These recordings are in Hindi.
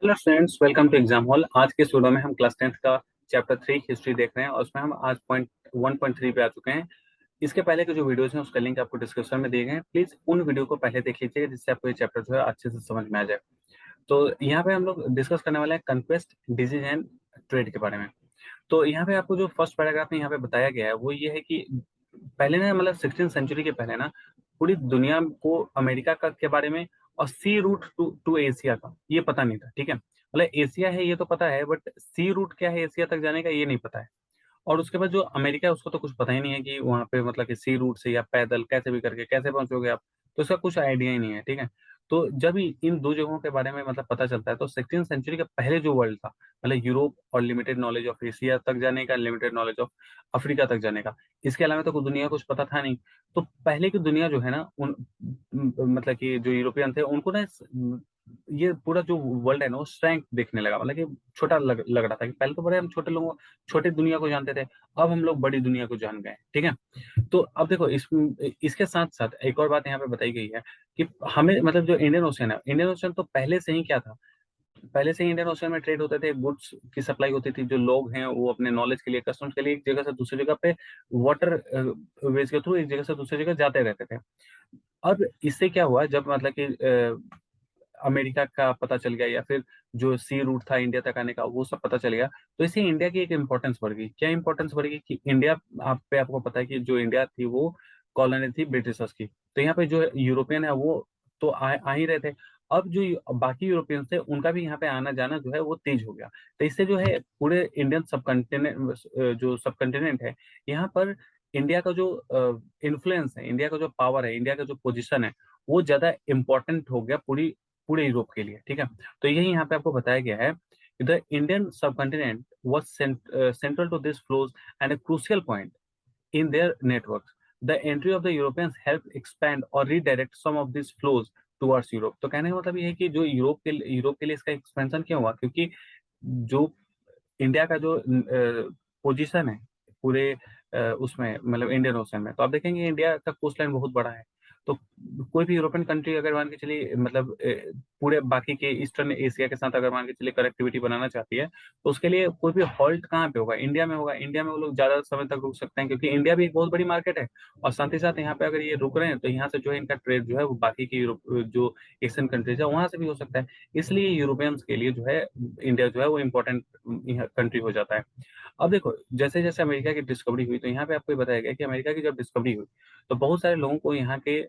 Hello friends, welcome to exam hall. आज के इस वीडियो में हम क्लास 10th का चैप्टर 3 हिस्ट्री देख रहे हैं और उसमें हम आज पॉइंट 1.3 पे आ चुके हैं। इसके पहले के जो वीडियोस हैं उसका लिंक आपको डिस्क्रिप्शन में दिए गए हैं। प्लीज उन वीडियो को पहले देख लीजिएगा जिससे आपको ये चैप्टर जो है अच्छे से समझ में आ जाए। तो यहाँ पे हम लोग डिस्कस करने वाले हैं कन्क्वेस्ट, डिजीज एंड ट्रेड के बारे में। तो यहाँ पे आपको जो फर्स्ट पैराग्राफ में यहाँ पे बताया गया है वो ये है कि पहले ना, मतलब 16 सेंचुरी के पहले ना, पूरी दुनिया को अमेरिका का के बारे में और सी रूट टू एशिया का ये पता नहीं था। ठीक है, मतलब एशिया है ये तो पता है, बट सी रूट क्या है एशिया तक जाने का ये नहीं पता है। और उसके बाद जो अमेरिका है उसको तो कुछ पता ही नहीं है कि वहां पे मतलब कि सी रूट से या पैदल कैसे भी करके कैसे पहुंचोगे आप। तो इसका कुछ आइडिया ही नहीं है। ठीक है, तो जब इन दो जगहों के बारे में मतलब पता चलता है तो 16 सेंचुरी के पहले जो वर्ल्ड था, मतलब यूरोप और लिमिटेड नॉलेज ऑफ एशिया तक जाने का, लिमिटेड नॉलेज ऑफ अफ्रीका तक जाने का, इसके अलावा तो कुछ दुनिया कुछ पता था नहीं। तो पहले की दुनिया जो है ना, उन मतलब कि जो यूरोपियन थे उनको ना ये पूरा जो वर्ल्ड है ना वो श्रैंक देखने लगा, मतलब कि छोटा लग रहा था कि पहले तो बड़े हम छोटे दुनिया को जानते थे, अब हम लोग बड़ी दुनिया को जान गए। ठीक है, तो अब देखो इसके साथ साथ एक और बात यहाँ पे बताई गई है कि हमें मतलब जो इंडियन ओशन है, इंडियन ओशन तो पहले से ही क्या था, पहले से ही इंडियन ओशन में ट्रेड होते थे, गुड्स की सप्लाई होती थी। जो लोग हैं वो अपने नॉलेज के लिए, कस्टम्स के लिए एक जगह से दूसरी जगह पे वाटर वेज के थ्रू एक जगह से दूसरी जगह जाते रहते थे। अब इससे क्या हुआ, जब मतलब कि अमेरिका का पता चल गया या फिर जो सी रूट था इंडिया तक आने का वो सब पता चल गया, तो इससे इंडिया की एक इंपॉर्टेंस बढ़ गई। क्या इंपॉर्टेंस बढ़ गई कि इंडिया, आपको पता है कि जो इंडिया थी वो कॉलोनी थी ब्रिटिशर्स की। तो यहाँ पे जो यूरोपियन है वो तो आ ही रहे थे। अब जो बाकी यूरोपियंस थे उनका भी यहाँ पे आना जाना जो है वो तेज हो गया। तो इससे जो है पूरे इंडियन सब कंटिनेंट, जो सब कंटिनेंट है, यहाँ पर इंडिया का जो इन्फ्लुएंस है, इंडिया का जो पावर है, इंडिया का जो पोजिशन है, वो ज्यादा इंपॉर्टेंट हो गया पूरे यूरोप के लिए। ठीक है, तो यही यहाँ पे आपको बताया गया है कि the Indian subcontinent was central to this flows and a crucial point in their networks. The entry of the Europeans helped expand or redirect some of these flows towards Europe. तो कहने का मतलब ये है कि जो यूरोप के लिए इसका एक्सपेंशन क्यों हुआ, क्योंकि जो इंडिया का जो पोजीशन है पूरे उसमें, मतलब इंडियन ओशन में, तो आप देखेंगे इंडिया का कोस्ट लाइन बहुत बड़ा है। तो कोई भी यूरोपियन कंट्री अगर मान के चलिए, मतलब पूरे बाकी के ईस्टर्न एशिया के साथ अगर मान के चलिए कनेक्टिविटी बनाना चाहती है, तो उसके लिए कोई भी हॉल्ट कहाँ पे होगा, इंडिया में होगा। इंडिया में वो लोग ज्यादा समय तक रुक सकते हैं क्योंकि इंडिया भी एक बहुत बड़ी मार्केट है। और साथ ही साथ यहाँ पे अगर ये रुक रहे हैं तो यहाँ से जो है इनका ट्रेड जो है वो बाकी के यूरोप, जो एशियन कंट्रीज है वहां से भी हो सकता है। इसलिए यूरोपियंस के लिए जो है इंडिया जो है वो इम्पोर्टेंट कंट्री हो जाता है। अब देखो जैसे जैसे अमेरिका की डिस्कवरी हुई, तो यहाँ पे आपको बताया गया कि अमेरिका की जब डिस्कवरी हुई तो बहुत सारे लोगों को यहाँ के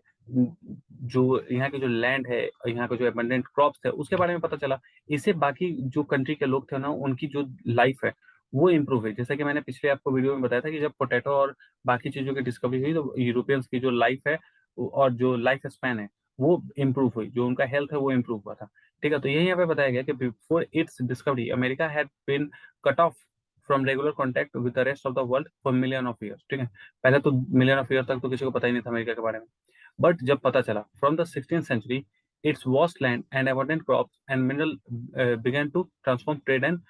जो लैंड है, यहाँ के जो एबंडेंट क्रॉप्स है उसके बारे में पता चला। इससे बाकी जो कंट्री के लोग थे ना उनकी जो लाइफ है वो इम्प्रूव हुई। जैसा कि मैंने पिछले आपको वीडियो में बताया था कि जब पोटैटो और बाकी चीजों की डिस्कवरी हुई तो यूरोपियंस की जो लाइफ है और जो लाइफ स्पैन है वो इम्प्रूव हुई, जो उनका हेल्थ है वो इम्प्रूव हुआ था। ठीक है, तो यही यहाँ पे बताया गया कि before its discovery America had been cut off from regular contact with the rest of the world for million of years. ठीक है, पहले तो मिलियन ऑफ ईयर तक तो किसी को पता ही नहीं था अमेरिका के बारे में। बट जब पता चला from the 16th century its vast land and abundant crops and mineral began to transform trade and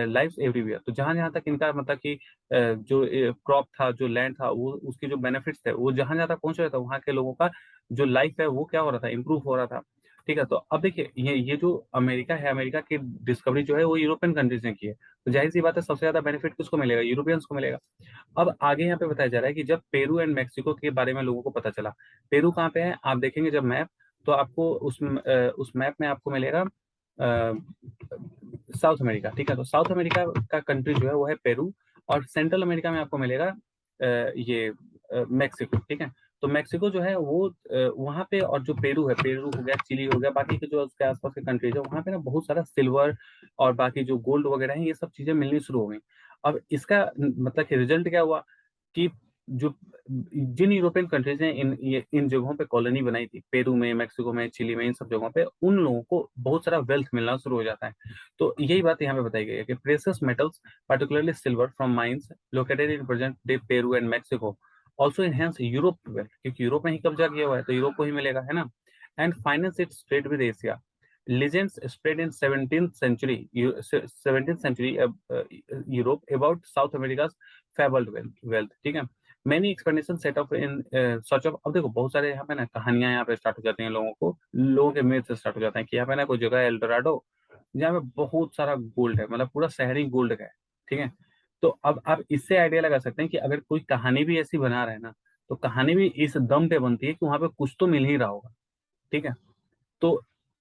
life everywhere. तो जहां जहां तक इनका मतलब कि जो क्रॉप था, जो लैंड था, वो उसके जो बेनिफिट्स थे वो जहां जहां तक पहुंच रहा था वहां के लोगों का जो लाइफ है वो क्या हो रहा था, इंप्रूव हो रहा था। ठीक है, तो अब देखिए ये जो अमेरिका है, अमेरिका की डिस्कवरी जो है वो यूरोपियन कंट्रीज ने की है। तो जाहिर सी बात है सबसे ज्यादा बेनिफिट किसको मिलेगा, यूरोपियंस को मिलेगा। अब आगे यहाँ पे बताया जा रहा है कि जब पेरू एंड मेक्सिको के बारे में लोगों को पता चला। पेरू कहाँ पे है आप देखेंगे जब मैप, तो आपको उस मैप में आपको मिलेगा साउथ अमेरिका। ठीक है, तो साउथ अमेरिका का कंट्री जो है वो है पेरू। और सेंट्रल अमेरिका में आपको मिलेगा ये मेक्सिको। ठीक है, तो मेक्सिको जो है वो वहाँ पे, और जो पेरू है, पेरू हो गया, चिली हो गया, बाकी के जो उसके आसपास के कंट्रीज है वहाँ पे ना बहुत सारा सिल्वर और बाकी जो गोल्ड वगैरह है ये सब चीजें मिलनी शुरू हो गई। अब इसका मतलब कि रिजल्ट क्या हुआ कि जो जिन यूरोपियन कंट्रीज ने इन जगहों पे कॉलोनी बनाई थी, पेरू में, मेक्सिको में, चिली में, इन सब जगहों पे उन लोगों को बहुत सारा वेल्थ मिलना शुरू हो जाता है। तो यही बात यहाँ पे बताई गई है कि precious metals particularly silver from mines located in present day Peru and Mexico also enhance Europe wealth, क्योंकि यूरोप में ही कब्जा किया हुआ है तो यूरोप को ही मिलेगा, है ना। And finance it's trade with Asia. Legends spread in 17th century Europe about South America's fabled wealth। ठीक है, many explanation set of in search of. अब देखो बहुत सारे यहाँ पे ना कहानियां यहाँ पे स्टार्ट हो जाती हैं, लोगों के मिथ से स्टार्ट हो जाते हैं कि यहाँ पे ना कोई जगह है एल्डोराडो, जहाँ पे बहुत सारा गोल्ड है, मतलब पूरा शहर ही गोल्ड का है, ठीक है। तो अब आप इससे आइडिया लगा सकते हैं कि अगर कोई कहानी भी ऐसी बना रहा है ना, तो कहानी भी इस दम पे बनती है कि वहां पे कुछ तो मिल ही रहा होगा, ठीक है। तो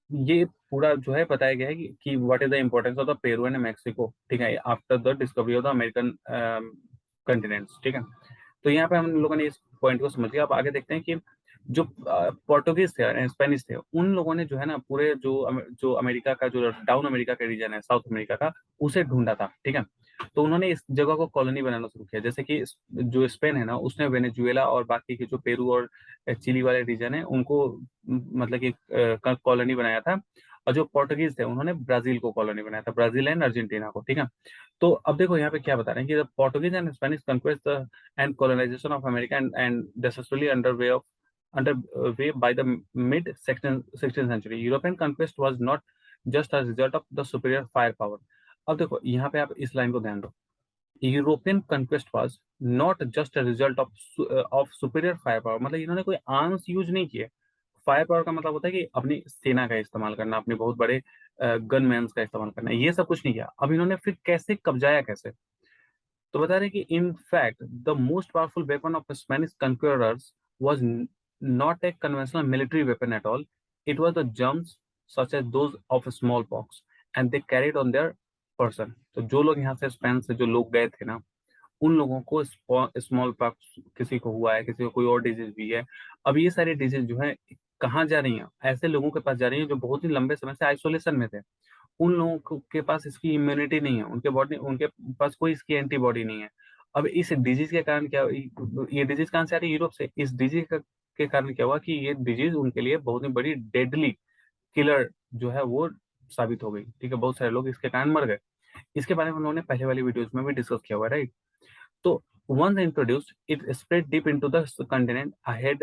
ये पूरा जो है बताया गया है कि what is the importance of the Peru and Mexico, ठीक है, after the discovery of the American continents, ठीक है। तो यहाँ पे हम लोगों ने इस पॉइंट को समझ लिया। अब आगे देखते हैं कि जो पोर्टुगीज थे, स्पेनिश थे, उन लोगों ने जो है ना पूरे जो अमेरिका का जो डाउन अमेरिका का रीजन है, साउथ अमेरिका का, उसे ढूंढा था, ठीक है। तो उन्होंने इस जगह को कॉलोनी बनाना शुरू किया, जैसे कि जो स्पेन है ना, उसने वेनेजुएला और बाकी के जो पेरू और चिली वाले रीजन है उनको मतलब कि कॉलोनी बनाया था। और जो पोर्टुगीज थे उन्होंने ब्राजील को कॉलोनी बनाया था, ब्राजील एंड अर्जेंटीना को, ठीक है। तो अब देखो यहाँ पे क्या बता रहे हैं कि Portuguese and Spanish conquest and colonization of America and successfully underway by the mid 16th century. European conquest was not just a result of the superior firepower. अब देखो यहाँ पे आप इस लाइन को ध्यान दो, European conquest was not just a result of superior fire power, मतलब इन्होंने कोई आर्म्स यूज नहीं किए। फायर पावर का मतलब होता है कि अपनी सेना का इस्तेमाल करना, अपने बहुत बड़े गनमैन्स का इस्तेमाल करना, ये सब कुछ नहीं किया। अब इन्होंने फिर कैसे कब्जाया कैसे, तो बता रहे कि in fact the most powerful weapon of Spanish conquerors was not a conventional military weapon at all, it was the germs such as those of smallpox and they carried on their person. तो जो लोग यहाँ से स्पेन से जो लोग गए थे ना, उन लोगों को स्मॉल पॉक्स किसी को हुआ है, किसी को कोई और डिजीज भी है। अब ये सारी डिजीज जो है कहाँ जा रही हैं, ऐसे लोगों के पास जा रही हैं जो बहुत ही लंबे समय से आइसोलेशन में थे। उन लोगों के पास इसकी इम्यूनिटी नहीं है, उनके पास कोई इसकी एंटीबॉडी नहीं है। अब इस डिजीज के कारण क्या, ये डिजीज कहाँ से आ रही है, यूरोप से। इस डिजीज के कारण क्या हुआ कि ये डिजीज उनके लिए बहुत ही बड़ी डेडली किलर जो है वो साबित हो गई, ठीक है। बहुत सारे लोग इसके कारण मर गए। इसके बारे में हम लोगों ने पहले वाली वीडियोस में भी डिस्कस किया हुआ है, राइट। तो once introduced, it spread deep into the continent ahead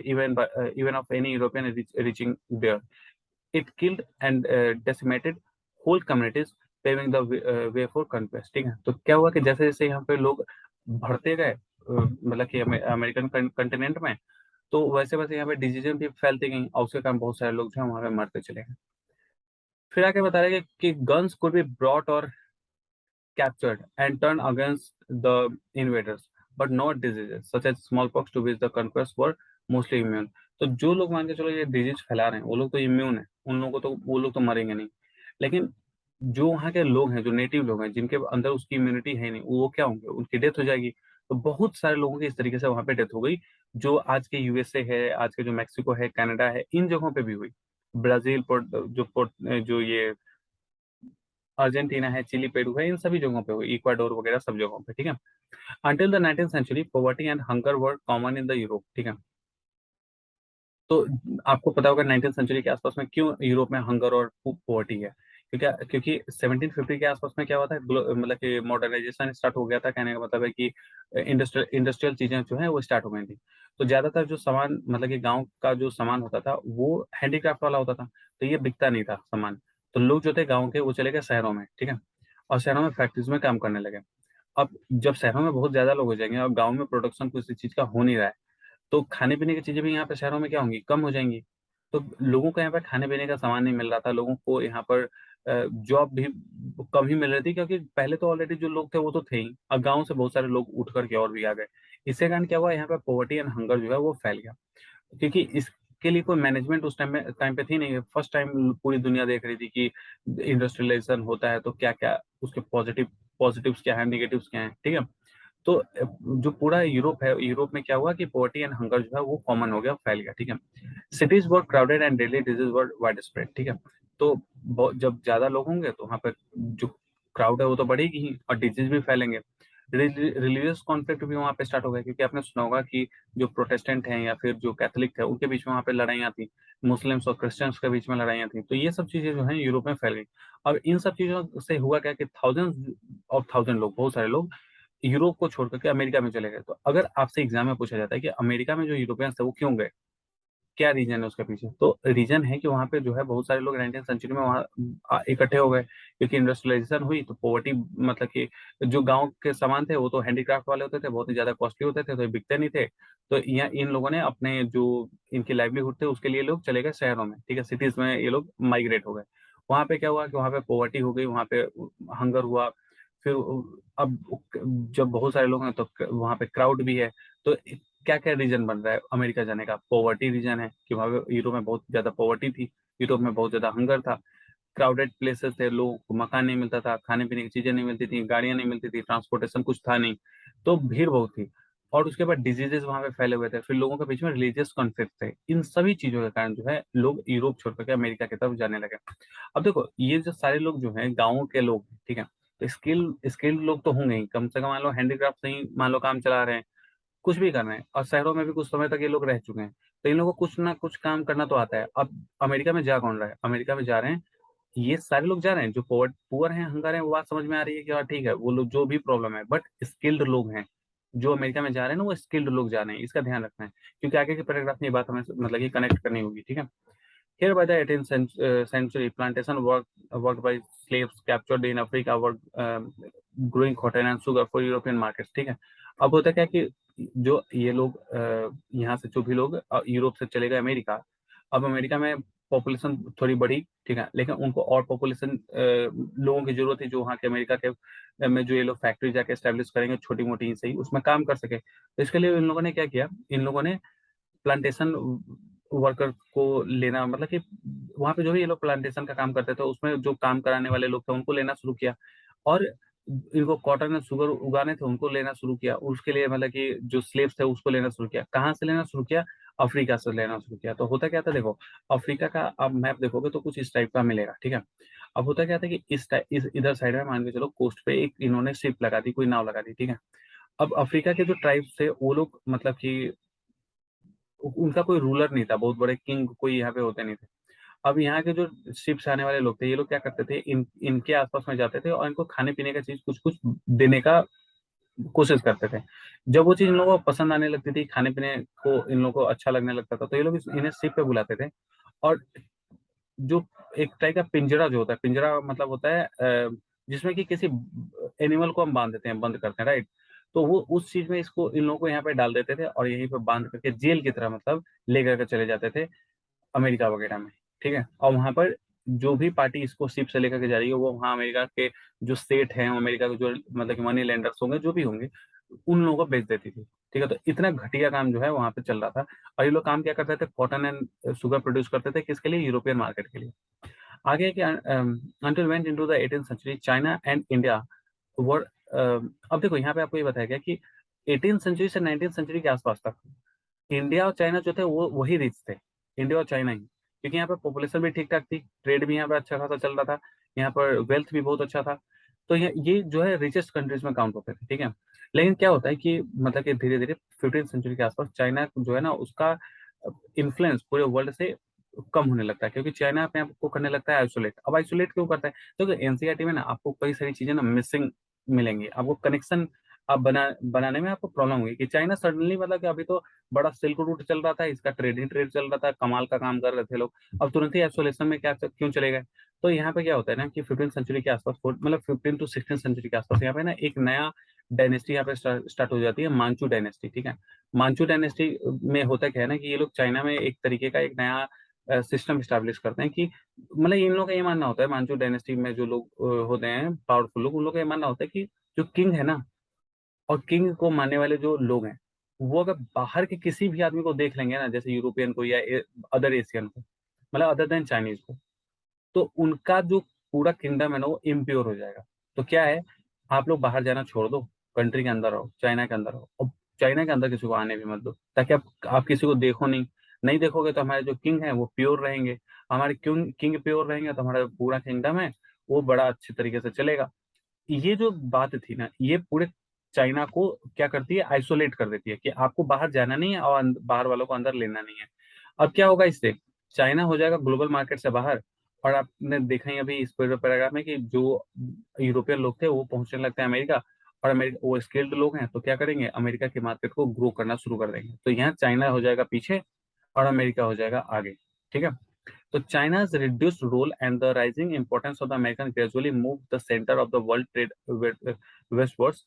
even of any European reaching there. It killed and decimated whole communities, paving the way for conquest, ठीक है। तो क्या हुआ कि जैसे जैसे यहाँ पे लोग बढ़ते गए मतलब कि अमेरिकन कंटिनेंट में, तो वैसे वैसे यहाँ पे डिजीजें भी फैलती गई और उसके कारण बहुत सारे लोग जो है वहाँ पे मरते चले गए। फिर आके बता रहे हैं कि गन्स कुड बी ब्रॉट और captured and turned against the invaders, but not diseases such as smallpox to which the conquerors were mostly immune. तो जो लोग मान के चलो ये डिजीज फैला रहे हैं वो लोग तो इम्यून है, उन लोगों को तो वो लोग तो मरेंगे नहीं। लेकिन जो वहाँ के लोग हैं, जो नेटिव लोग हैं, जिनके अंदर उसकी इम्यूनिटी है नहीं, वो क्या होंगे, उनकी डेथ हो जाएगी। तो बहुत सारे लोगों की इस तरीके से वहाँ पे डेथ हो गई, जो आज के यूएसए है, आज के जो मैक्सिको है, कनाडा है, इन जगहों पे भी हुई। ब्राजील जो ये अर्जेंटीना है, चिली, पेरू है, इन सभी जगहों पे हुई, इक्वाडोर वगैरह सब जगहों पे, ठीक है। Until the 19th century poverty and hunger were common in the Europe, ठीक है। तो आपको पता होगा 19th सेंचुरी के आसपास में क्यों यूरोप में हंगर और पॉवर्टी है, क्योंकि 1750 के आसपास में क्या हुआ था, मतलब कि मॉडर्नाइजेशन स्टार्ट हो गया था। कहने का मतलब है कि इंडस्ट्रियल चीजें जो है वो स्टार्ट हो गई थी। तो ज्यादातर जो सामान, मतलब कि गांव का जो सामान होता था वो हैंडीक्राफ्ट वाला होता था, तो ये बिकता नहीं था सामान। तो लोग जो थे गाँव के वो चले गए शहरों में, ठीक है, और शहरों में फैक्ट्रीज में काम करने लगे। अब जब शहरों में बहुत ज्यादा लोग हो जाएंगे और गाँव में प्रोडक्शन किसी चीज का हो नहीं रहा है, तो खाने पीने की चीजें भी यहाँ पे शहरों में क्या होंगी, कम हो जाएंगी। तो लोगों को यहाँ पर खाने पीने का सामान नहीं मिल रहा था, लोगों को यहाँ पर जॉब भी कम ही मिल रही थी, क्योंकि पहले तो ऑलरेडी जो लोग थे वो तो थे ही, और गाँव से बहुत सारे लोग उठ करके और भी आ गए। इसके कारण क्या हुआ, यहाँ पे पॉवर्टी एंड हंगर जो है वो फैल गया, क्योंकि इसके लिए कोई मैनेजमेंट उस टाइम पे थी नहीं। फर्स्ट टाइम पूरी दुनिया देख रही थी कि इंडस्ट्रियलाइजेशन होता है तो क्या क्या उसके पॉजिटिव्स क्या है, निगेटिव्स क्या है, ठीक है। तो जो पूरा यूरोप है, यूरोप में क्या हुआ कि पॉवर्टी एंड हंगर जो है वो कॉमन हो गया, फैल गया, ठीक है। Cities were crowded and deadly disease were wide spread, ठीक है। तो जब ज्यादा लोग होंगे तो वहाँ पर जो क्राउड है वो तो बढ़ेगी ही और डिजीज भी फैलेंगे। रिलीजियस कॉन्फ्लिक्ट भी वहाँ पे स्टार्ट हो गया, क्योंकि आपने सुना होगा कि जो प्रोटेस्टेंट हैं या फिर जो कैथोलिक थे उनके बीच में वहाँ पे लड़ाइयाँ थी, मुस्लिम्स और क्रिश्चियंस के बीच में लड़ाइयाँ थी। तो ये सब चीजें जो है यूरोप में फैल गई। और इन सब चीजों से हुआ क्या कि थाउजेंड लोग, बहुत सारे लोग यूरोप को छोड़ करके अमेरिका में चले गए। तो अगर आपसे एग्जाम में पूछा जाता है कि अमेरिका में जो यूरोपियंस थे वो क्यों गए, क्या रीजन है उसके पीछे, तो रीजन है कि वहाँ पे जो है बहुत सारे लोग 19th सेंचुरी में वहाँ इकट्ठे हो गए, क्योंकि इंडस्ट्रियलाइजेशन हुई तो पॉवर्टी, मतलब कि जो गांव के सामान थे वो तो हैंडीक्राफ्ट वाले होते थे, बहुत ही ज्यादा कॉस्टली होते थे, तो ये बिकते नहीं थे। तो यहाँ इन लोगों ने अपने जो इनकी लाइवलीहुड थे उसके लिए लोग चले गए शहरों में, ठीक है, सिटीज में ये लोग माइग्रेट हो गए। वहां पे क्या हुआ कि वहां पे पॉवर्टी हो गई, वहां पे हंगर हुआ। फिर अब जब बहुत सारे लोग हैं तो वहां पे क्राउड भी है। तो क्या क्या रीजन बन रहा है अमेरिका जाने का? पॉवर्टी रीजन है कि वहां पे यूरोप में बहुत ज्यादा पॉवर्टी थी, यूरोप में बहुत ज्यादा हंगर था, क्राउडेड प्लेसेस थे, लोगों को मकान नहीं मिलता था, खाने पीने की चीजें नहीं मिलती थी, गाड़ियां नहीं मिलती थी, ट्रांसपोर्टेशन कुछ था नहीं, तो भीड़ बहुत थी। और उसके बाद डिजीजेस वहां पे फैले हुए थे, फिर लोगों के बीच में रिलीजियस कॉन्फ्लिक्ट थे। इन सभी चीजों के कारण जो है लोग यूरोप छोड़ करके अमेरिका की तरफ जाने लगे। अब देखो ये जो सारे लोग जो हैं गाँव के लोग हैं, ठीक है, तो स्किल्ड लोग तो होंगे ही, कम से कम मान लो हैंडीक्राफ्ट से ही मान लो काम चला रहे हैं, कुछ भी कर रहे हैं, और शहरों में भी कुछ समय तक ये लोग रह चुके हैं, तो इन लोगों को कुछ ना कुछ काम करना तो आता है। अब अमेरिका में जा कौन रहा है? अमेरिका में जा रहे हैं ये सारे लोग जा रहे हैं जो पुअर हैं, हंगर हैं, वो बात समझ में आ रही है कि हाँ ठीक है, वो लोग जो भी प्रॉब्लम है, बट स्किल्ड लोग हैं जो अमेरिका में जा रहे हैं ना, वो स्किल्ड लोग जा रहे हैं, इसका ध्यान रखना है, क्योंकि आगे के पैराग्राफ में ये बात हमें मतलब कि कनेक्ट करनी होगी, ठीक है। Here by the 18th century, plantation worked by slaves captured in Africa were growing cotton and sugar for European markets. ठीक है। अब होता क्या कि जो ये लोग यहाँ से जो भी लोग यूरोप से चले गए अमेरिका, अब अमेरिका में पॉपुलेशन थोड़ी बढ़ी, ठीक है, लेकिन उनको और पॉपुलेशन लोगों की जरूरत थी जो वहाँ के अमेरिका के में जो ये लोग फैक्ट्री जाके एस्टेब्लिश करेंगे छोटी मोटी ही सही, उसमें काम कर सके। तो इसके लिए इन लोगों ने क्या किया, इन लोगों ने प्लांटेशन वर्कर को लेना, मतलब कि वहां पे जो भी ये लोग प्लांटेशन का काम करते थे उसमें जो काम कराने वाले लोग थे उनको लेना शुरू किया, और इनको कॉटन एंड शुगर उगाने थे उनको लेना शुरू किया, उसके लिए मतलब कि जो स्लेव्स थे उसको लेना शुरू किया। कहाँ से लेना शुरू किया? अफ्रीका से लेना शुरू किया। तो होता क्या था देखो, अफ्रीका का आप मैप देखोगे तो कुछ इस टाइप का मिलेगा, ठीक है। अब होता क्या था कि इस इधर साइड में मान के चलो कोस्ट पे एक इन्होंने शिप लगा दी, कोई नाव लगा दी, ठीक है। अब अफ्रीका के जो ट्राइब्स थे वो लोग मतलब कि उनका कोई रूलर नहीं था, बहुत बड़े किंग कोई यहाँ पे होते नहीं थे। अब यहाँ के जो शिप से आने वाले लोग थे ये लोग क्या करते थे, इनके आसपास में जाते थे और इनको खाने पीने का चीज कुछ कुछ देने का कोशिश करते थे। जब वो चीज इन लोगों को पसंद आने लगती थी, खाने पीने को इन लोगों को अच्छा लगने लगता था, तो ये लोग इन्हें शिप पे बुलाते थे। और जो एक टाइप का पिंजरा जो होता है, पिंजरा मतलब होता है जिसमें कि किसी एनिमल को हम बांध देते हैं, बंद करते हैं, राइट। तो वो उस चीज में इसको इन लोगों को यहाँ पे डाल देते थे और यहीं पे बांध करके जेल की तरह मतलब ले करके चले जाते थे अमेरिका वगैरह में, ठीक है। और वहां पर जो भी पार्टी इसको शिप से लेकर के जा रही है वो वहाँ अमेरिका के जो सेठ हैं, अमेरिका के जो मतलब कि मनी लेंडर्स होंगे जो भी होंगे, उन लोगों को बेच देती थी, ठीक है। तो इतना घटिया काम जो है वहां पे चल रहा था। और ये लोग काम क्या करते थे, कॉटन एंड शुगर प्रोड्यूस करते थे, किसके लिए? यूरोपियन मार्केट के लिए। आगे कि until went into the 18th century China and India were. अब देखो यहाँ पे आपको ये बताया गया कि 18th सेंचुरी से 19th सेंचुरी के आसपास तक इंडिया और चाइना जो थे वो वही रिच थे, इंडिया और चाइना ही, क्योंकि यहाँ पर पॉपुलेशन भी ठीक ठाक थी, ट्रेड भी यहाँ पे अच्छा खासा चल रहा था, यहाँ पर वेल्थ भी बहुत अच्छा था। तो ये जो है रिचेस्ट कंट्रीज में काउंट होते थे, ठीक है। लेकिन क्या होता है कि मतलब कि धीरे धीरे 15th सेंचुरी के आसपास चाइना जो है ना उसका इन्फ्लुएंस पूरे वर्ल्ड से कम होने लगता है, क्योंकि चाइना अपने आप को करने लगता है आइसोलेट। अब आइसोलेट क्यों करता है? क्योंकि एनसीईआरटी में ना आपको कई सारी चीजें ना मिसिंग मिलेंगी, आपको कनेक्शन आप बनाने में आपको प्रॉब्लम होगी कि चाइना सडनली मतलब कि अभी तो बड़ा सिल्क रूट चल रहा था, इसका ट्रेडिंग ट्रेड चल रहा था, कमाल का काम कर रहे थे लोग, अब तुरंत ही आइसोलेशन में क्या क्यों चले गए? तो यहाँ पे क्या होता है ना कि 15th सेंचुरी के आसपास मतलब 15 टू 16 सेंचुरी के आसपास यहाँ पे ना एक नया डायनेस्टी यहाँ पे स्टार्ट हो जाती है, मांचू डायनेस्टी, ठीक है। मांचू डायनेस्टी में होता क्या है ना कि ये लोग चाइना में एक तरीके का एक नया सिस्टम स्टैब्लिश करते हैं कि मतलब इन लोगों का ये मानना होता है, मांचू डायनेस्टी में जो लोग होते हैं पावरफुल लोग, उन लोगों का ये मानना होता है कि जो किंग है ना, और किंग को मानने वाले जो लोग हैं, वो अगर बाहर के किसी भी आदमी को देख लेंगे ना, जैसे यूरोपियन को या अदर एशियन को, मतलब अदर देन चाइनीज को, तो उनका जो पूरा किंगडम है ना वो इम्प्योर हो जाएगा। तो क्या है, आप लोग बाहर जाना छोड़ दो, कंट्री के अंदर रहो, चाइना के अंदर रहो, और चाइना के अंदर किसी को आने भी मत दो, ताकि आप किसी को देखो नहीं, नहीं देखोगे तो हमारे जो किंग है वो प्योर रहेंगे, हमारे किंग किंग प्योर रहेंगे तो हमारा पूरा किंगडम है वो बड़ा अच्छे तरीके से चलेगा। ये जो बात थी ना ये पूरे चाइना को क्या करती है, आइसोलेट कर देती है कि आपको बाहर जाना नहीं है और बाहर वालों को अंदर लेना नहीं है। अब क्या होगा इससे, चाइना हो जाएगा ग्लोबल मार्केट से बाहर। और आपने देखा ही अभी इस पूरे पैराग्राफ में कि जो यूरोपियन लोग थे वो पहुंचने लगते हैं अमेरिका, और अमेरिका वो स्किल्ड लोग हैं तो क्या करेंगे, अमेरिका के मार्केट को ग्रो करना शुरू कर देंगे। तो यहाँ चाइना हो जाएगा पीछे और अमेरिका हो जाएगा आगे, ठीक है। So China's reduced role and the rising importance of the American gradually moved the center of the world trade westwards.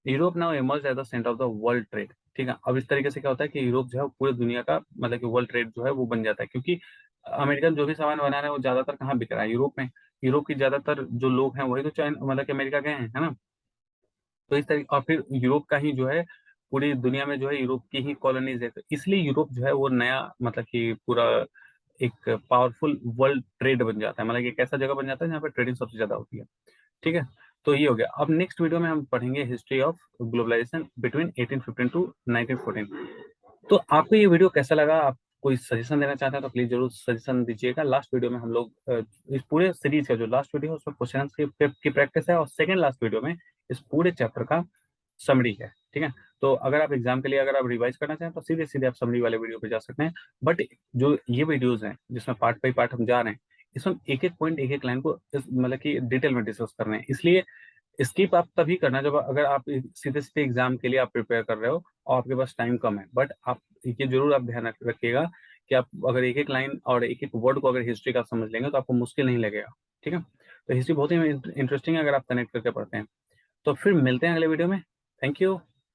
Europe now emerge at the centre of the world trade, ठीक है। अब इस तरीके से क्या होता है कि यूरोप जो है पूरी दुनिया का मतलब कि वर्ल्ड ट्रेड जो है वो बन जाता है, क्योंकि अमेरिकन जो भी सामान बना रहे हैं वो ज्यादातर कहाँ बिक रहा है? यूरोप में। यूरोप की ज्यादातर जो लोग हैं वही तो चाइना मतलब कि अमेरिका गए हैं, है ना? तो इस तरीके, और फिर यूरोप का ही जो है पूरी दुनिया में जो है यूरोप की ही कॉलोनीज है, तो इसलिए यूरोप जो है वो नया मतलब कि पूरा एक पावरफुल वर्ल्ड ट्रेड बन जाता है, मतलब एक ऐसा जगह बन जाता है जहाँ पे ट्रेडिंग सबसे ज्यादा होती है। ठीक है। तो ये हो गया। अब नेक्स्ट वीडियो में हम पढ़ेंगे history of globalization between 1815 to 1914। तो आपको ये वीडियो कैसा लगा? आप कोई सजेशन देना चाहते हैं तो प्लीज जरूर सजेशन दीजिएगा। लास्ट वीडियो में हम लोग इस पूरे सीरीज का जो लास्ट वीडियो है उसमें क्वेश्चन की प्रैक्टिस है, और सेकंड लास्ट वीडियो में इस पूरे चैप्टर का समरी है। ठीक है। तो अगर आप एग्जाम के लिए अगर आप रिवाइज करना चाहें तो सीधे सीधे आप समरी वाले वीडियो पे जा सकते हैं। बट जो ये वीडियोज हैं जिसमें पार्ट बाई पार्ट हम जा रहे हैं, इसमें एक एक पॉइंट एक एक लाइन को मतलब कि डिटेल में डिस्कस कर रहे हैं, इसलिए स्किप आप तभी करना जब अगर आप सीधे सीधे एग्जाम के लिए आप प्रिपेयर कर रहे हो और आपके पास टाइम कम है। बट आप ये जरूर आप ध्यान रखिएगा कि आप अगर एक एक लाइन और एक एक वर्ड को अगर हिस्ट्री का समझ लेंगे तो आपको मुश्किल नहीं लगेगा। ठीक है। तो हिस्ट्री बहुत ही इंटरेस्टिंग है अगर आप कनेक्ट करके पढ़ते हैं। तो फिर मिलते हैं अगले वीडियो में। Thank you.